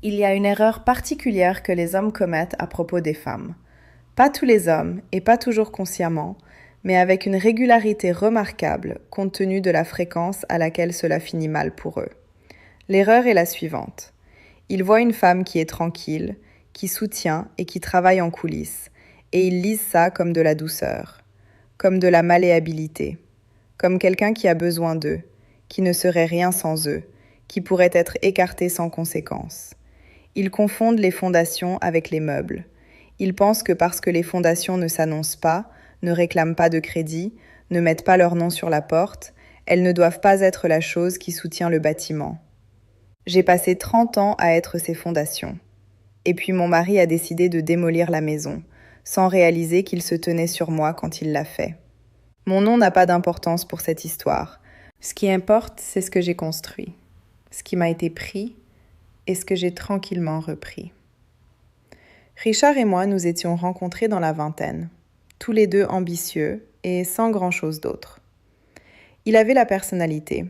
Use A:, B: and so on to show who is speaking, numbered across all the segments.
A: Il y a une erreur particulière que les hommes commettent à propos des femmes. Pas tous les hommes, et pas toujours consciemment, mais avec une régularité remarquable compte tenu de la fréquence à laquelle cela finit mal pour eux. L'erreur est la suivante. Ils voient une femme qui est tranquille, qui soutient et qui travaille en coulisses, et ils lisent ça comme de la douceur, comme de la malléabilité, comme quelqu'un qui a besoin d'eux, qui ne serait rien sans eux, qui pourrait être écarté sans conséquence. Ils confondent les fondations avec les meubles. Ils pensent que parce que les fondations ne s'annoncent pas, ne réclament pas de crédit, ne mettent pas leur nom sur la porte, elles ne doivent pas être la chose qui soutient le bâtiment. J'ai passé 30 ans à être ces fondations. Et puis mon mari a décidé de démolir la maison, sans réaliser qu'il se tenait sur moi quand il l'a fait. Mon nom n'a pas d'importance pour cette histoire. Ce qui importe, c'est ce que j'ai construit, ce qui m'a été pris et ce que j'ai tranquillement repris. Richard et moi nous étions rencontrés dans la vingtaine, tous les deux ambitieux et sans grand-chose d'autre. Il avait la personnalité,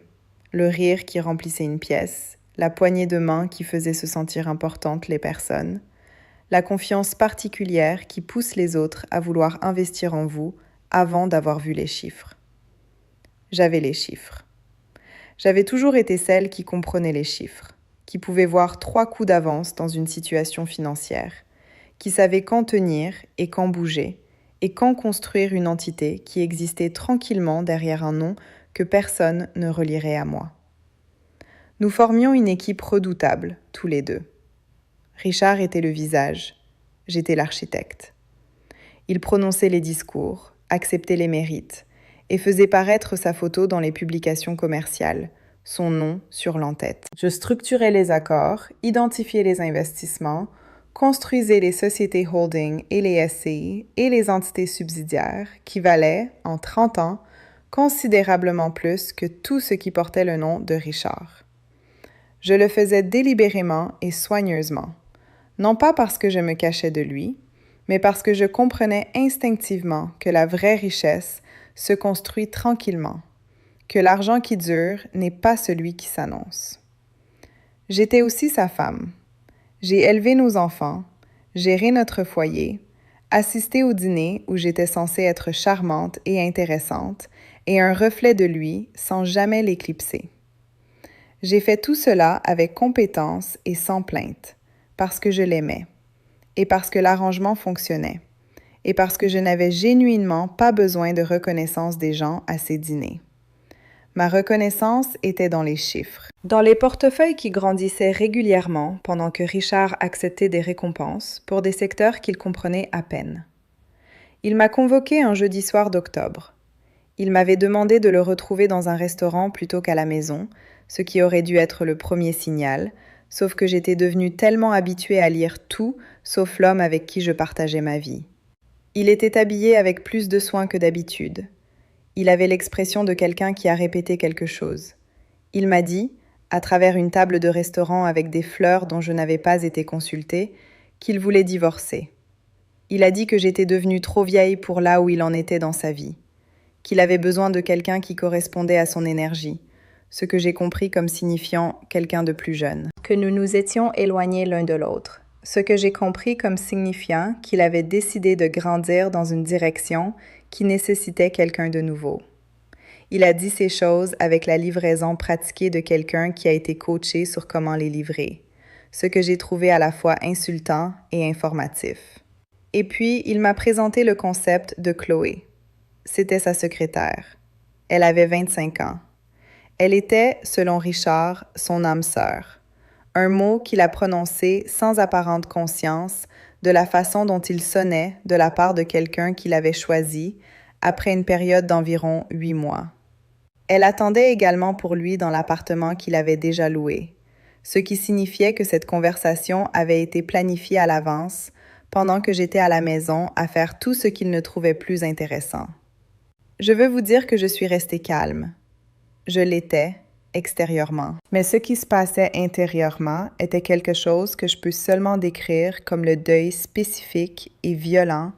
A: le rire qui remplissait une pièce, la poignée de main qui faisait se sentir importantes les personnes, la confiance particulière qui pousse les autres à vouloir investir en vous avant d'avoir vu les chiffres. J'avais les chiffres. J'avais toujours été celle qui comprenait les chiffres, qui pouvait voir 3 coups d'avance dans une situation financière, qui savait quand tenir et quand bouger, et quand construire une entité qui existait tranquillement derrière un nom que personne ne relierait à moi. Nous formions une équipe redoutable, tous les deux. Richard était le visage, j'étais l'architecte. Il prononçait les discours, acceptait les mérites, et faisait paraître sa photo dans les publications commerciales, son nom sur l'entête. Je structurais les accords, identifiais les investissements, construisais les sociétés holding et les SCI et les entités subsidiaires qui valaient, en 30 ans, considérablement plus que tout ce qui portait le nom de Richard. Je le faisais délibérément et soigneusement, non pas parce que je me cachais de lui, mais parce que je comprenais instinctivement que la vraie richesse se construit tranquillement, que l'argent qui dure n'est pas celui qui s'annonce. J'étais aussi sa femme. J'ai élevé nos enfants, géré notre foyer, assisté au dîner où j'étais censée être charmante et intéressante et un reflet de lui sans jamais l'éclipser. J'ai fait tout cela avec compétence et sans plainte, parce que je l'aimais, et parce que l'arrangement fonctionnait, et parce que je n'avais genuinement pas besoin de reconnaissance des gens à ces dîners. Ma reconnaissance était dans les chiffres. Dans les portefeuilles qui grandissaient régulièrement pendant que Richard acceptait des récompenses pour des secteurs qu'il comprenait à peine. Il m'a convoqué un jeudi soir d'octobre. Il m'avait demandé de le retrouver dans un restaurant plutôt qu'à la maison, ce qui aurait dû être le premier signal, sauf que j'étais devenue tellement habituée à lire tout, sauf l'homme avec qui je partageais ma vie. Il était habillé avec plus de soin que d'habitude. Il avait l'expression de quelqu'un qui a répété quelque chose. Il m'a dit, à travers une table de restaurant avec des fleurs dont je n'avais pas été consultée, qu'il voulait divorcer. Il a dit que j'étais devenue trop vieille pour là où il en était dans sa vie, qu'il avait besoin de quelqu'un qui correspondait à son énergie, ce que j'ai compris comme signifiant quelqu'un de plus jeune. Que nous nous étions éloignés l'un de l'autre, ce que j'ai compris comme signifiant qu'il avait décidé de grandir dans une direction qui nécessitait quelqu'un de nouveau. Il a dit ces choses avec la livraison pratiquée de quelqu'un qui a été coaché sur comment les livrer, ce que j'ai trouvé à la fois insultant et informatif. Et puis, il m'a présenté le concept de Chloé. C'était sa secrétaire. Elle avait 25 ans. Elle était, selon Richard, son âme sœur. Un mot qu'il a prononcé sans apparente conscience de la façon dont il sonnait de la part de quelqu'un qu'il avait choisi après une période d'environ 8 mois. Elle attendait également pour lui dans l'appartement qu'il avait déjà loué, ce qui signifiait que cette conversation avait été planifiée à l'avance pendant que j'étais à la maison à faire tout ce qu'il ne trouvait plus intéressant. Je veux vous dire que je suis restée calme. Je l'étais, extérieurement. Mais ce qui se passait intérieurement était quelque chose que je peux seulement décrire comme le deuil spécifique et violent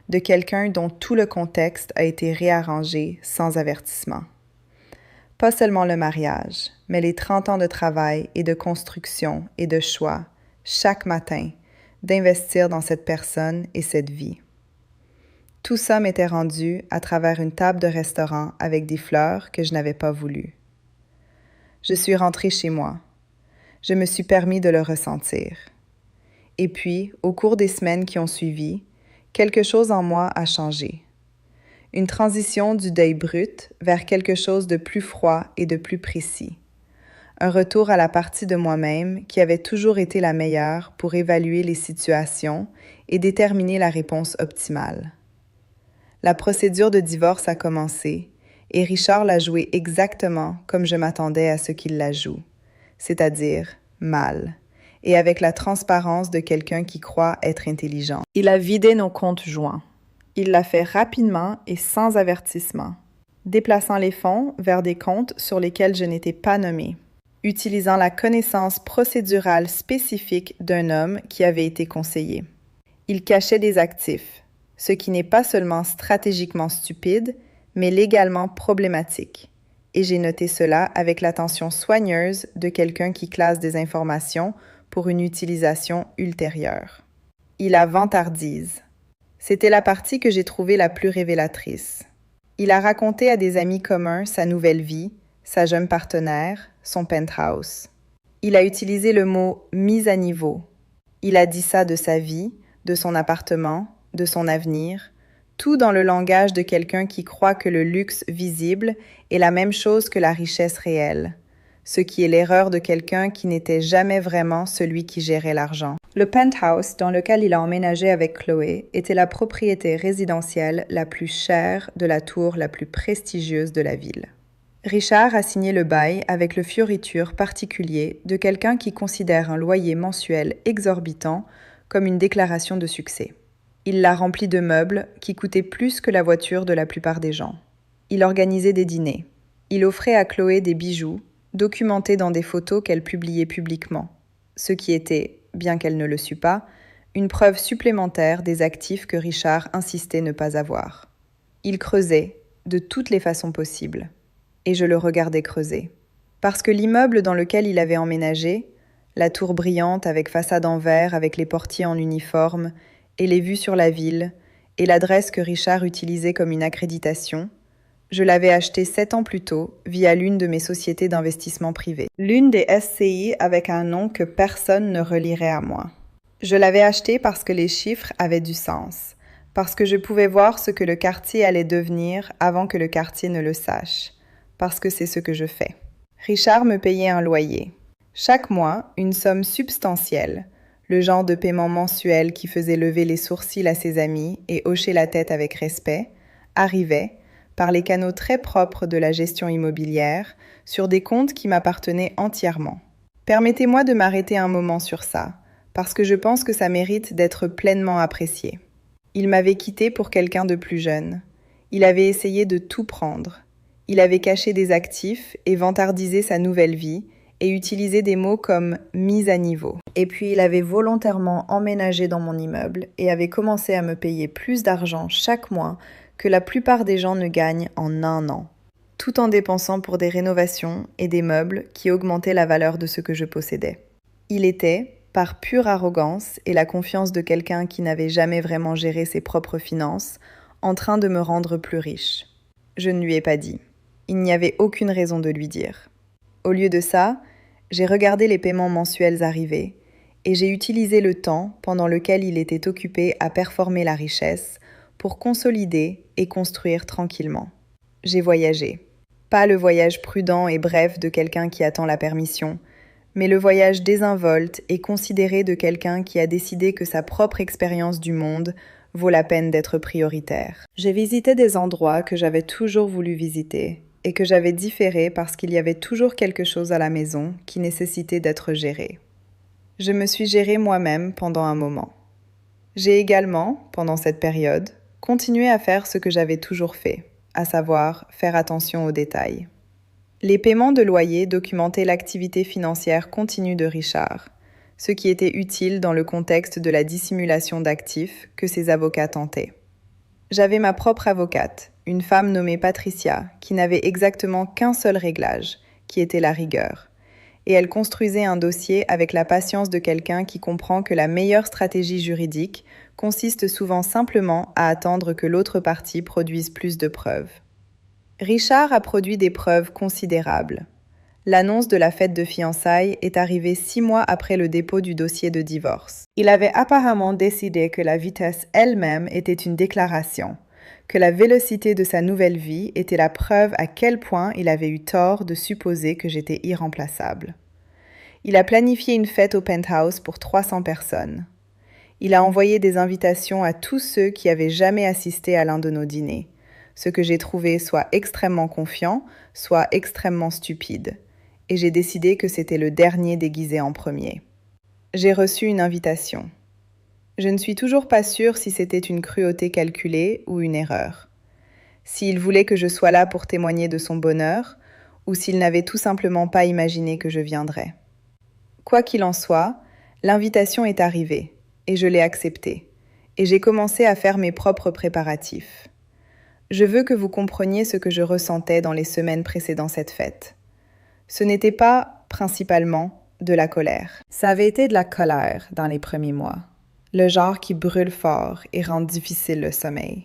A: de quelqu'un dont tout le contexte a été réarrangé sans avertissement. Pas seulement le mariage, mais les 30 ans de travail et de construction et de choix, chaque matin, d'investir dans cette personne et cette vie. Tout ça m'était rendu à travers une table de restaurant avec des fleurs que je n'avais pas voulues. Je suis rentrée chez moi. Je me suis permis de le ressentir. Et puis, au cours des semaines qui ont suivi, quelque chose en moi a changé. Une transition du deuil brut vers quelque chose de plus froid et de plus précis. Un retour à la partie de moi-même qui avait toujours été la meilleure pour évaluer les situations et déterminer la réponse optimale. La procédure de divorce a commencé et Richard l'a joué exactement comme je m'attendais à ce qu'il la joue, c'est-à-dire mal, et avec la transparence de quelqu'un qui croit être intelligent. Il a vidé nos comptes joints. Il l'a fait rapidement et sans avertissement, déplaçant les fonds vers des comptes sur lesquels je n'étais pas nommée, utilisant la connaissance procédurale spécifique d'un homme qui avait été conseillé. Il cachait des actifs, ce qui n'est pas seulement stratégiquement stupide, mais légalement problématique. Et j'ai noté cela avec l'attention soigneuse de quelqu'un qui classe des informations pour une utilisation ultérieure. Il a vantardise. C'était la partie que j'ai trouvée la plus révélatrice. Il a raconté à des amis communs sa nouvelle vie, sa jeune partenaire, son penthouse. Il a utilisé le mot « mise à niveau ». Il a dit ça de sa vie, de son appartement, de son avenir, tout dans le langage de quelqu'un qui croit que le luxe visible est la même chose que la richesse réelle, ce qui est l'erreur de quelqu'un qui n'était jamais vraiment celui qui gérait l'argent. Le penthouse dans lequel il a emménagé avec Chloé était la propriété résidentielle la plus chère de la tour la plus prestigieuse de la ville. Richard a signé le bail avec le fioriture particulier de quelqu'un qui considère un loyer mensuel exorbitant comme une déclaration de succès. Il l'a rempli de meubles qui coûtaient plus que la voiture de la plupart des gens. Il organisait des dîners. Il offrait à Chloé des bijoux, documentés dans des photos qu'elle publiait publiquement, ce qui était, bien qu'elle ne le sût pas, une preuve supplémentaire des actifs que Richard insistait ne pas avoir. Il creusait, de toutes les façons possibles. Et je le regardais creuser. Parce que l'immeuble dans lequel il avait emménagé, la tour brillante avec façade en verre avec les portiers en uniforme, et les vues sur la ville, et l'adresse que Richard utilisait comme une accréditation, je l'avais acheté 7 ans plus tôt via l'une de mes sociétés d'investissement privées. L'une des SCI avec un nom que personne ne relierait à moi. Je l'avais acheté parce que les chiffres avaient du sens, parce que je pouvais voir ce que le quartier allait devenir avant que le quartier ne le sache, parce que c'est ce que je fais. Richard me payait un loyer. Chaque mois, une somme substantielle, le genre de paiement mensuel qui faisait lever les sourcils à ses amis et hocher la tête avec respect, arrivait, par les canaux très propres de la gestion immobilière, sur des comptes qui m'appartenaient entièrement. Permettez-moi de m'arrêter un moment sur ça, parce que je pense que ça mérite d'être pleinement apprécié. Il m'avait quitté pour quelqu'un de plus jeune. Il avait essayé de tout prendre. Il avait caché des actifs et vantardisé sa nouvelle vie, et utilisé des mots comme « mise à niveau ». Et puis il avait volontairement emménagé dans mon immeuble et avait commencé à me payer plus d'argent chaque mois que la plupart des gens ne gagnent en un an, tout en dépensant pour des rénovations et des meubles qui augmentaient la valeur de ce que je possédais. Il était, par pure arrogance et la confiance de quelqu'un qui n'avait jamais vraiment géré ses propres finances, en train de me rendre plus riche. Je ne lui ai pas dit. Il n'y avait aucune raison de lui dire. Au lieu de ça, j'ai regardé les paiements mensuels arriver et j'ai utilisé le temps pendant lequel il était occupé à performer la richesse pour consolider et construire tranquillement. J'ai voyagé. Pas le voyage prudent et bref de quelqu'un qui attend la permission, mais le voyage désinvolte et considéré de quelqu'un qui a décidé que sa propre expérience du monde vaut la peine d'être prioritaire. J'ai visité des endroits que j'avais toujours voulu visiter et que j'avais différé parce qu'il y avait toujours quelque chose à la maison qui nécessitait d'être géré. Je me suis gérée moi-même pendant un moment. J'ai également, pendant cette période, continué à faire ce que j'avais toujours fait, à savoir faire attention aux détails. Les paiements de loyer documentaient l'activité financière continue de Richard, ce qui était utile dans le contexte de la dissimulation d'actifs que ses avocats tentaient. J'avais ma propre avocate, une femme nommée Patricia, qui n'avait exactement qu'un seul réglage, qui était la rigueur. et elle construisait un dossier avec la patience de quelqu'un qui comprend que la meilleure stratégie juridique consiste souvent simplement à attendre que l'autre partie produise plus de preuves. Richard a produit des preuves considérables. L'annonce de la fête de fiançailles est arrivée 6 mois après le dépôt du dossier de divorce. Il avait apparemment décidé que la vitesse elle-même était une déclaration, que la vélocité de sa nouvelle vie était la preuve à quel point il avait eu tort de supposer que j'étais irremplaçable. Il a planifié une fête au penthouse pour 300 personnes. Il a envoyé des invitations à tous ceux qui avaient jamais assisté à l'un de nos dîners, ce que j'ai trouvé soit extrêmement confiant, soit extrêmement stupide, et j'ai décidé que c'était le dernier déguisé en premier. J'ai reçu une invitation. Je ne suis toujours pas sûre si c'était une cruauté calculée ou une erreur. S'il voulait que je sois là pour témoigner de son bonheur, ou s'il n'avait tout simplement pas imaginé que je viendrais. Quoi qu'il en soit, l'invitation est arrivée, et je l'ai acceptée, et j'ai commencé à faire mes propres préparatifs. Je veux que vous compreniez ce que je ressentais dans les semaines précédant cette fête. Ce n'était pas, principalement, de la colère. Ça avait été de la colère dans les premiers mois, le genre qui brûle fort et rend difficile le sommeil.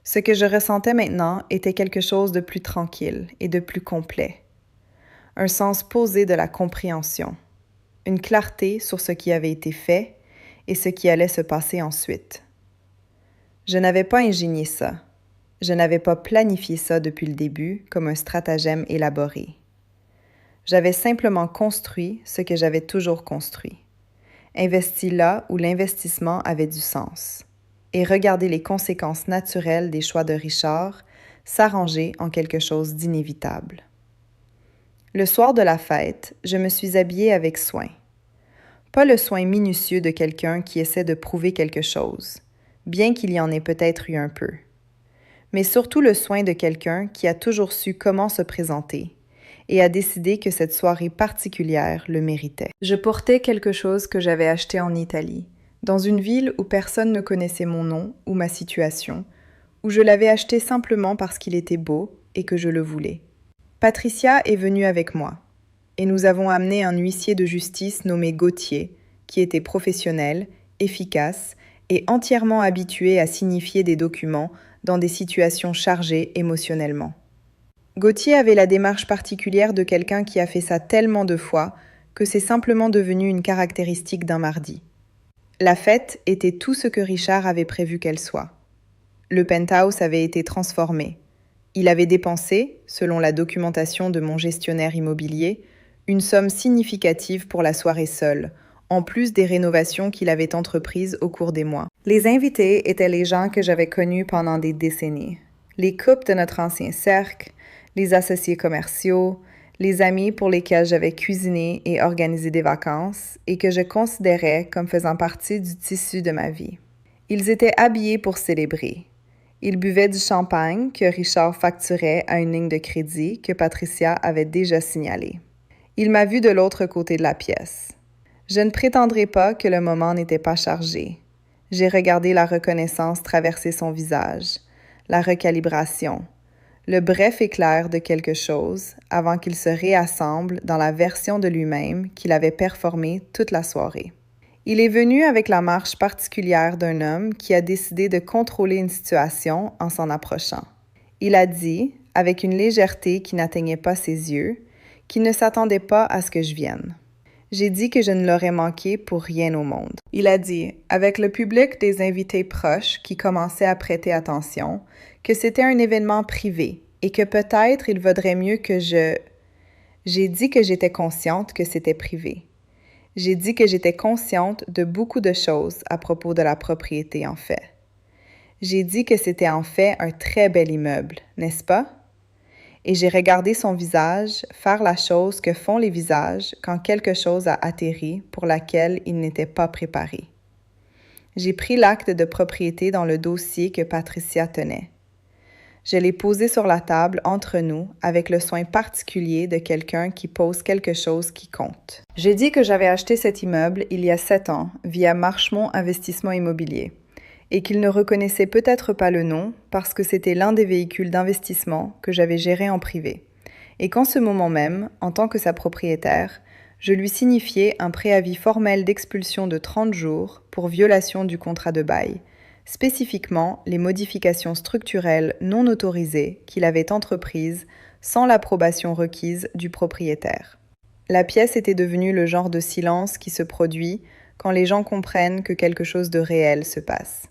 A: Ce que je ressentais maintenant était quelque chose de plus tranquille et de plus complet. Un sens posé de la compréhension, une clarté sur ce qui avait été fait et ce qui allait se passer ensuite. Je n'avais pas ingénié ça. Je n'avais pas planifié ça depuis le début comme un stratagème élaboré. J'avais simplement construit ce que j'avais toujours construit. Investi là où l'investissement avait du sens. Et regarder les conséquences naturelles des choix de Richard s'arranger en quelque chose d'inévitable. Le soir de la fête, je me suis habillée avec soin. Pas le soin minutieux de quelqu'un qui essaie de prouver quelque chose, bien qu'il y en ait peut-être eu un peu. Mais surtout le soin de quelqu'un qui a toujours su comment se présenter et a décidé que cette soirée particulière le méritait. Je portais quelque chose que j'avais acheté en Italie, dans une ville où personne ne connaissait mon nom ou ma situation, où je l'avais acheté simplement parce qu'il était beau et que je le voulais. Patricia est venue avec moi, et nous avons amené un huissier de justice nommé Gauthier, qui était professionnel, efficace et entièrement habitué à signifier des documents dans des situations chargées émotionnellement. Gauthier avait la démarche particulière de quelqu'un qui a fait ça tellement de fois que c'est simplement devenu une caractéristique d'un mardi. La fête était tout ce que Richard avait prévu qu'elle soit. Le penthouse avait été transformé. Il avait dépensé, selon la documentation de mon gestionnaire immobilier, une somme significative pour la soirée seule, en plus des rénovations qu'il avait entreprises au cours des mois. Les invités étaient les gens que j'avais connus pendant des décennies. Les couples de notre ancien cercle, les associés commerciaux, les amis pour lesquels j'avais cuisiné et organisé des vacances et que je considérais comme faisant partie du tissu de ma vie. Ils étaient habillés pour célébrer. Ils buvaient du champagne que Richard facturait à une ligne de crédit que Patricia avait déjà signalée. Il m'a vu de l'autre côté de la pièce. Je ne prétendrai pas que le moment n'était pas chargé. J'ai regardé la reconnaissance traverser son visage, la recalibration, le bref éclair de quelque chose avant qu'il se réassemble dans la version de lui-même qu'il avait performée toute la soirée. Il est venu avec la marche particulière d'un homme qui a décidé de contrôler une situation en s'en approchant. Il a dit, avec une légèreté qui n'atteignait pas ses yeux, qu'il ne s'attendait pas à ce que je vienne. J'ai dit que je ne l'aurais manqué pour rien au monde. Il a dit, avec le public des invités proches qui commençaient à prêter attention, que c'était un événement privé et que peut-être il vaudrait mieux que je... J'ai dit que j'étais consciente que c'était privé. J'ai dit que j'étais consciente de beaucoup de choses à propos de la propriété, en fait. J'ai dit que c'était en fait un très bel immeuble, n'est-ce pas? Et j'ai regardé son visage faire la chose que font les visages quand quelque chose a atterri pour laquelle il n'était pas préparé. J'ai pris l'acte de propriété dans le dossier que Patricia tenait. Je l'ai posé sur la table entre nous avec le soin particulier de quelqu'un qui pose quelque chose qui compte. J'ai dit que j'avais acheté cet immeuble il y a 7 ans via Marchemont Investissement Immobilier et qu'il ne reconnaissait peut-être pas le nom parce que c'était l'un des véhicules d'investissement que j'avais géré en privé et qu'en ce moment même, en tant que sa propriétaire, je lui signifiais un préavis formel d'expulsion de 30 jours pour violation du contrat de bail, spécifiquement les modifications structurelles non autorisées qu'il avait entreprises sans l'approbation requise du propriétaire. La pièce était devenue le genre de silence qui se produit quand les gens comprennent que quelque chose de réel se passe.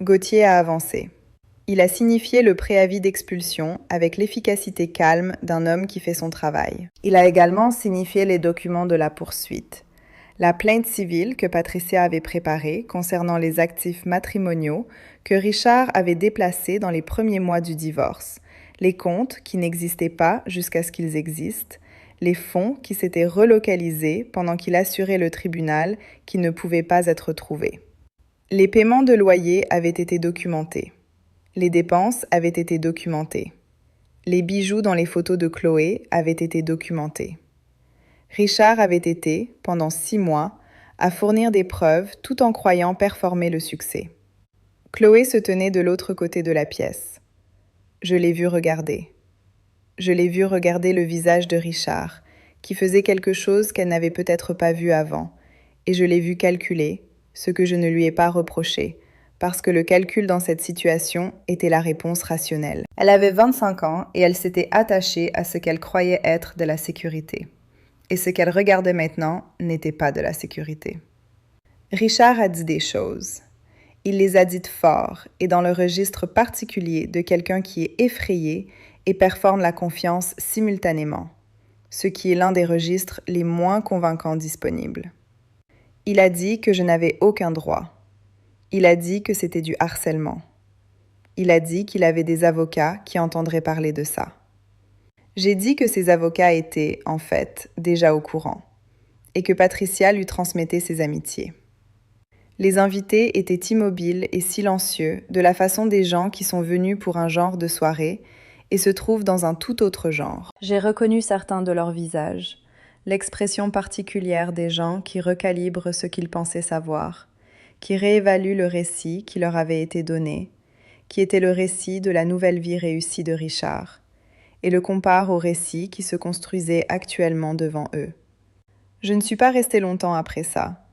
A: Gauthier a avancé. Il a signifié le préavis d'expulsion avec l'efficacité calme d'un homme qui fait son travail. Il a également signifié les documents de la poursuite. La plainte civile que Patricia avait préparée concernant les actifs matrimoniaux que Richard avait déplacés dans les premiers mois du divorce, les comptes qui n'existaient pas jusqu'à ce qu'ils existent, les fonds qui s'étaient relocalisés pendant qu'il assurait le tribunal qui ne pouvaient pas être trouvés. Les paiements de loyer avaient été documentés. Les dépenses avaient été documentées. Les bijoux dans les photos de Chloé avaient été documentés. Richard avait été, pendant 6 mois, à fournir des preuves tout en croyant performer le succès. Chloé se tenait de l'autre côté de la pièce. Je l'ai vue regarder. Je l'ai vue regarder le visage de Richard, qui faisait quelque chose qu'elle n'avait peut-être pas vu avant, et je l'ai vue calculer, ce que je ne lui ai pas reproché, parce que le calcul dans cette situation était la réponse rationnelle. Elle avait 25 ans et elle s'était attachée à ce qu'elle croyait être de la sécurité. Et ce qu'elle regardait maintenant n'était pas de la sécurité. Richard a dit des choses. Il les a dites fort et dans le registre particulier de quelqu'un qui est effrayé et performe la confiance simultanément, ce qui est l'un des registres les moins convaincants disponibles. Il a dit que je n'avais aucun droit. Il a dit que c'était du harcèlement. Il a dit qu'il avait des avocats qui entendraient parler de ça. J'ai dit que ces avocats étaient, en fait, déjà au courant, et que Patricia lui transmettait ses amitiés. Les invités étaient immobiles et silencieux de la façon des gens qui sont venus pour un genre de soirée et se trouvent dans un tout autre genre. J'ai reconnu certains de leurs visages, l'expression particulière des gens qui recalibrent ce qu'ils pensaient savoir, qui réévaluent le récit qui leur avait été donné, qui était le récit de la nouvelle vie réussie de Richard, et le comparent au récit qui se construisait actuellement devant eux. Je ne suis pas restée longtemps après ça.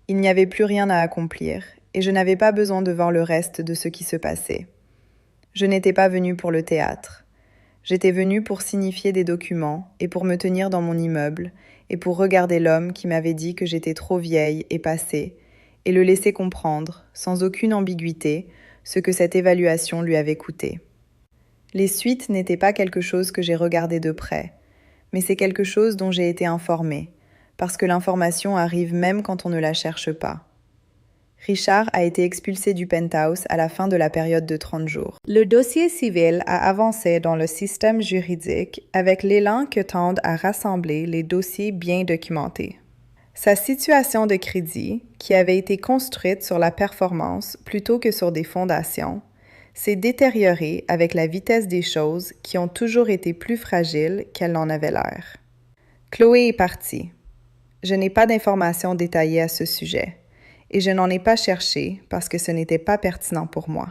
A: Il n'y avait plus rien à accomplir, et je n'avais pas besoin de voir le reste de ce qui se passait. Je n'étais pas venue pour le théâtre. J'étais venue pour signifier des documents, et pour me tenir dans mon immeuble, et pour regarder l'homme qui m'avait dit que j'étais trop vieille et passée, et le laisser comprendre, sans aucune ambiguïté, ce que cette évaluation lui avait coûté. Les suites n'étaient pas quelque chose que j'ai regardé de près, mais c'est quelque chose dont j'ai été informée, parce que l'information arrive même quand on ne la cherche pas. Richard a été expulsé du penthouse à la fin de la période de 30 jours. Le dossier civil a avancé dans le système juridique avec l'élan que tendent à rassembler les dossiers bien documentés. Sa situation de crédit, qui avait été construite sur la performance plutôt que sur des fondations, s'est détériorée avec la vitesse des choses qui ont toujours été plus fragiles qu'elles n'en avaient l'air. Chloé est partie. Je n'ai pas d'informations détaillées à ce sujet, et je n'en ai pas cherché parce que ce n'était pas pertinent pour moi.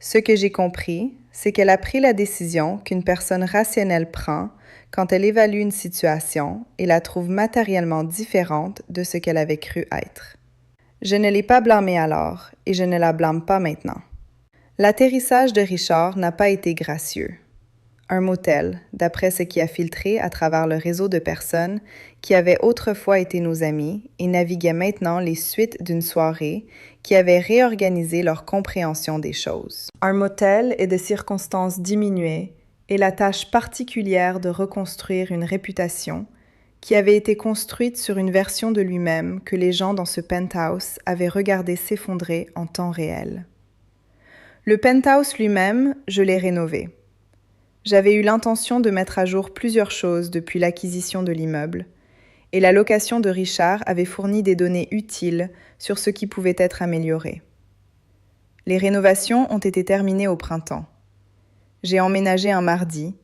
A: Ce que j'ai compris, c'est qu'elle a pris la décision qu'une personne rationnelle prend quand elle évalue une situation et la trouve matériellement différente de ce qu'elle avait cru être. Je ne l'ai pas blâmée alors, et je ne la blâme pas maintenant. L'atterrissage de Richard n'a pas été gracieux. Un motel, d'après ce qui a filtré à travers le réseau de personnes qui avaient autrefois été nos amis et naviguaient maintenant les suites d'une soirée qui avait réorganisé leur compréhension des choses. Un motel et de circonstances diminuées et la tâche particulière de reconstruire une réputation qui avait été construite sur une version de lui-même que les gens dans ce penthouse avaient regardé s'effondrer en temps réel. Le penthouse lui-même, je l'ai rénové. J'avais eu l'intention de mettre à jour plusieurs choses depuis l'acquisition de l'immeuble, et la location de Richard avait fourni des données utiles sur ce qui pouvait être amélioré. Les rénovations ont été terminées au printemps. J'ai emménagé un mardi,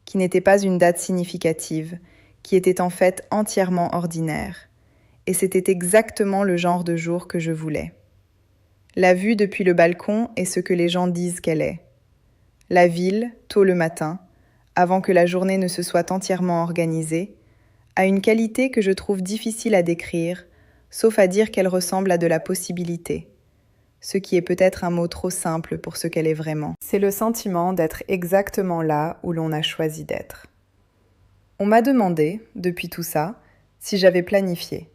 A: qui n'était pas une date significative, qui était en fait entièrement ordinaire, et c'était exactement le genre de jour que je voulais. La vue depuis le balcon est ce que les gens disent qu'elle est. La ville, tôt le matin, avant que la journée ne se soit entièrement organisée, a une qualité que je trouve difficile à décrire, sauf à dire qu'elle ressemble à de la possibilité, ce qui est peut-être un mot trop simple pour ce qu'elle est vraiment. C'est le sentiment d'être exactement là où l'on a choisi d'être. On m'a demandé, depuis tout ça, si j'avais planifié.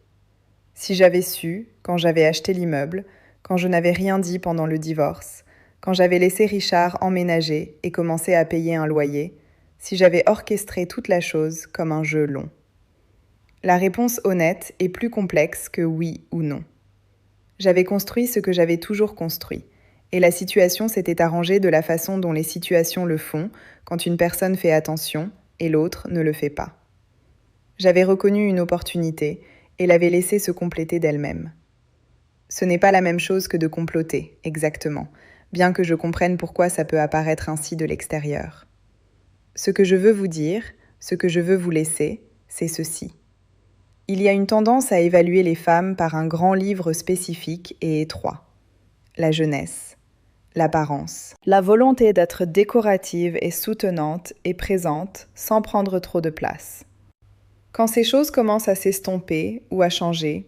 A: Si j'avais su, quand j'avais acheté l'immeuble, quand je n'avais rien dit pendant le divorce, quand j'avais laissé Richard emménager et commencer à payer un loyer, si j'avais orchestré toute la chose comme un jeu long. La réponse honnête est plus complexe que oui ou non. J'avais construit ce que j'avais toujours construit, et la situation s'était arrangée de la façon dont les situations le font quand une personne fait attention et l'autre ne le fait pas. J'avais reconnu une opportunité et l'avais laissée se compléter d'elle-même. Ce n'est pas la même chose que de comploter, exactement, bien que je comprenne pourquoi ça peut apparaître ainsi de l'extérieur. Ce que je veux vous dire, ce que je veux vous laisser, c'est ceci. Il y a une tendance à évaluer les femmes par un grand livre spécifique et étroit. La jeunesse, l'apparence, la volonté d'être décorative et soutenante et présente sans prendre trop de place. Quand ces choses commencent à s'estomper ou à changer,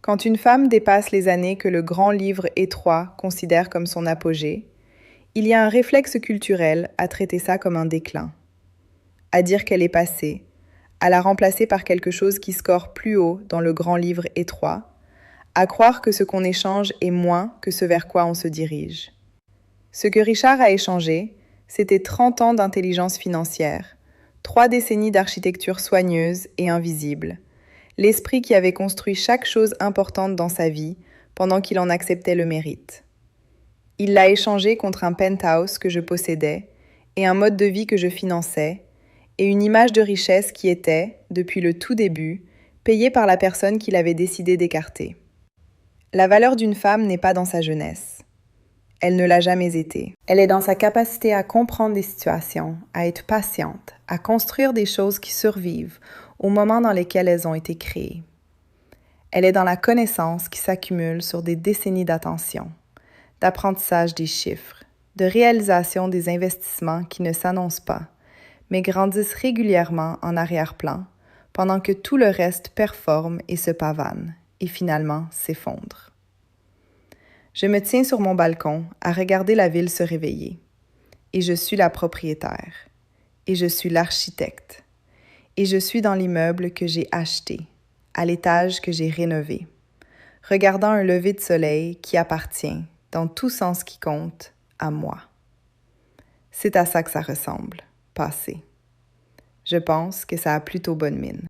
A: quand une femme dépasse les années que le grand livre étroit considère comme son apogée, il y a un réflexe culturel à traiter ça comme un déclin, à dire qu'elle est passée, à la remplacer par quelque chose qui score plus haut dans le grand livre étroit, à croire que ce qu'on échange est moins que ce vers quoi on se dirige. Ce que Richard a échangé, c'était 30 ans d'intelligence financière, 3 décennies d'architecture soigneuse et invisible, l'esprit qui avait construit chaque chose importante dans sa vie pendant qu'il en acceptait le mérite. Il l'a échangé contre un penthouse que je possédais et un mode de vie que je finançais, et une image de richesse qui était, depuis le tout début, payée par la personne qu'il avait décidé d'écarter. La valeur d'une femme n'est pas dans sa jeunesse. Elle ne l'a jamais été. Elle est dans sa capacité à comprendre des situations, à être patiente, à construire des choses qui survivent au moment dans lesquels elles ont été créées. Elle est dans la connaissance qui s'accumule sur des décennies d'attention, d'apprentissage des chiffres, de réalisation des investissements qui ne s'annoncent pas, mais grandissent régulièrement en arrière-plan, pendant que tout le reste performe et se pavane, et finalement s'effondre. Je me tiens sur mon balcon à regarder la ville se réveiller, et je suis la propriétaire, et je suis l'architecte, et je suis dans l'immeuble que j'ai acheté, à l'étage que j'ai rénové, regardant un lever de soleil qui appartient, dans tout sens qui compte, à moi. C'est à ça que ça ressemble. Passé. Je pense que ça a plutôt bonne mine.